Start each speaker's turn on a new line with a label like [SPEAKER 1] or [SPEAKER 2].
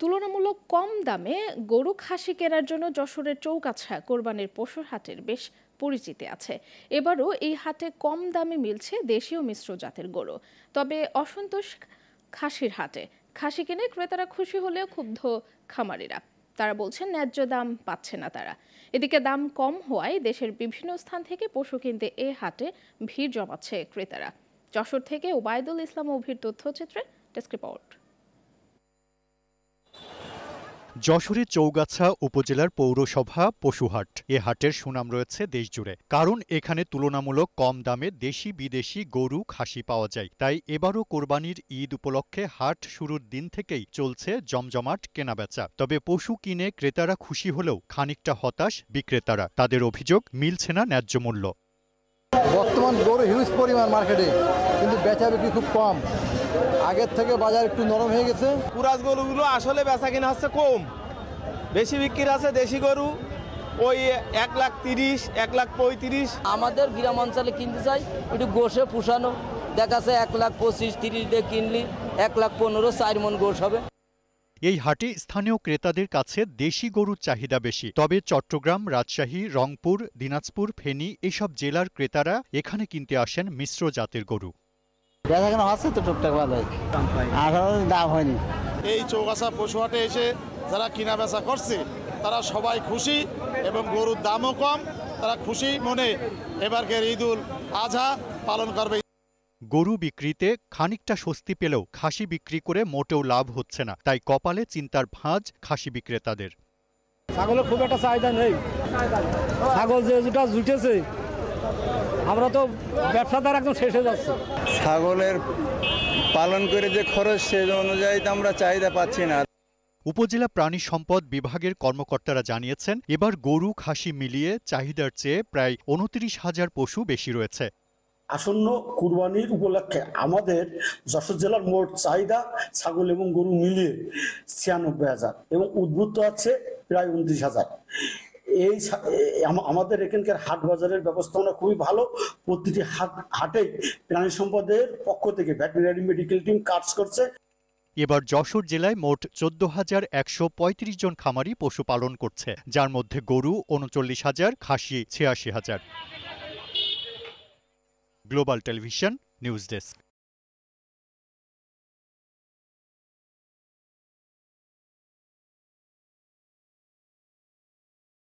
[SPEAKER 1] তুলনামূলক কম দামে গরু খাসি কেনার জন্য যশোরের চৌগাছা কোরবানির পশুর হাটের বেশ পরিচিতি আছে। এবারও এই হাটে কম দামে মিলছে দেশীয় মিশ্র জাতের গরু। তবে অসন্তোষ খাসির হাটে। খাসি কিনে ক্রেতারা খুশি হলেও ক্ষুব্ধ খামারিরা। তারা বলছেন ন্যায্য দাম পাচ্ছে না তারা। এদিকে দাম কম হওয়ায় দেশের বিভিন্ন স্থান থেকে পশু কিনতে এ হাটে ভিড় জমাচ্ছে ক্রেতারা। যশোর থেকে ওবায়দুল ইসলাম অভির তথ্যচিত্রে ডেস্ক রিপোর্ট।
[SPEAKER 2] যশোরের চৌগাছা উপজেলার পৌরসভা পশুহাট। এ হাটের সুনাম রয়েছে দেশজুড়ে, কারণ এখানে তুলনামূলক কম দামে দেশি বিদেশি গরু খাসি পাওয়া যায়। তাই এবারও কোরবানির ঈদ উপলক্ষে হাট শুরুর দিন থেকেই চলছে জমজমাট কেনাবেচা। তবে পশু কিনে ক্রেতারা খুশি হলেও খানিকটা হতাশ বিক্রেতারা। তাদের অভিযোগ মিলছে না ন্যায্য মূল্য।
[SPEAKER 3] বর্তমান গরু হিউজ পরিমাণ মার্কেটে, কিন্তু বেচা বিক্রি খুব কম। আগের থেকে বাজার একটু নরম হয়ে গেছে।
[SPEAKER 4] কুরাস গরুগুলো আসলে বেচা কিনা হচ্ছে কম, বেশি বিক্রি আছে দেশি গরু ওই 1,30,000 1,35,000।
[SPEAKER 5] আমাদের গ্রাম অঞ্চলে কিনতে চাই একটু গোশে পুষানো, দেখাচ্ছে 1,25,30 দিয়ে কিনলি 1,15,000 4 মন গোশ হবে।
[SPEAKER 2] এই হাটে স্থানীয় ক্রেতাদের কাছে দেশি গরুর চাহিদা বেশি। তবে চট্টগ্রাম, রাজশাহী, রংপুর, দিনাজপুর, ফেনী এসব জেলার ক্রেতারা এখানে কিনতে আসেন মিশ্র জাতের গরু।
[SPEAKER 3] বেচা হচ্ছে তো টুকটাক ভালোই, দাম হয়নি।
[SPEAKER 6] এই চৌগাছা পশুহাটে এসে যারা কিনা বেচা করছে তারা সবাই খুশি এবং গরুর দামও কম। তারা খুশি মনে এবারকার ঈদুল আজহা পালন করবে।
[SPEAKER 2] গরু বিক্রিতে খানিকটা স্বস্তি পেলেও খাসি বিক্রি করে মোটেও লাভ হচ্ছে না। তাই কপালে চিন্তার ভাঁজ খাসি বিক্রেতাদের।
[SPEAKER 7] ছাগলের খুব একটা চাহিদা নেই। ছাগল যেটা জুটেছে, আমরা তো ব্যবসাদার একদম শেষ হয়ে যাচ্ছে।
[SPEAKER 8] ছাগলের পালন করে যে খরচ সে অনুযায়ী তো আমরা চাহিদা পাচ্ছি না।
[SPEAKER 2] উপজেলা প্রাণী সম্পদ বিভাগের কর্মকর্তারা জানিয়েছেন, এবার গরু খাসি মিলিয়ে চাহিদার চেয়ে প্রায় 29,000 পশু বেশি রয়েছে।
[SPEAKER 9] আসন্ন কুরবানির উপলক্ষে আমাদের যশোর জেলার মোট চাহিদা ছাগল এবং গরু মিলিয়ে 96,000 এবং উদ্বুদ্ধ আছে প্রায় 29,000। এই আমাদের এখানকার হাট বাজারের ব্যবস্থাপনা খুবই ভালো। প্রতিটি হাটেই প্রাণী সম্পদের পক্ষ থেকে ভেটেরিনারি মেডিকেল টিম কাজ করছে।
[SPEAKER 2] এবার যশোর জেলায় মোট 14,135 জন খামারি পশু পালন করছে, যার মধ্যে গরু 39,000, খাসি 86,000। Global television news desk.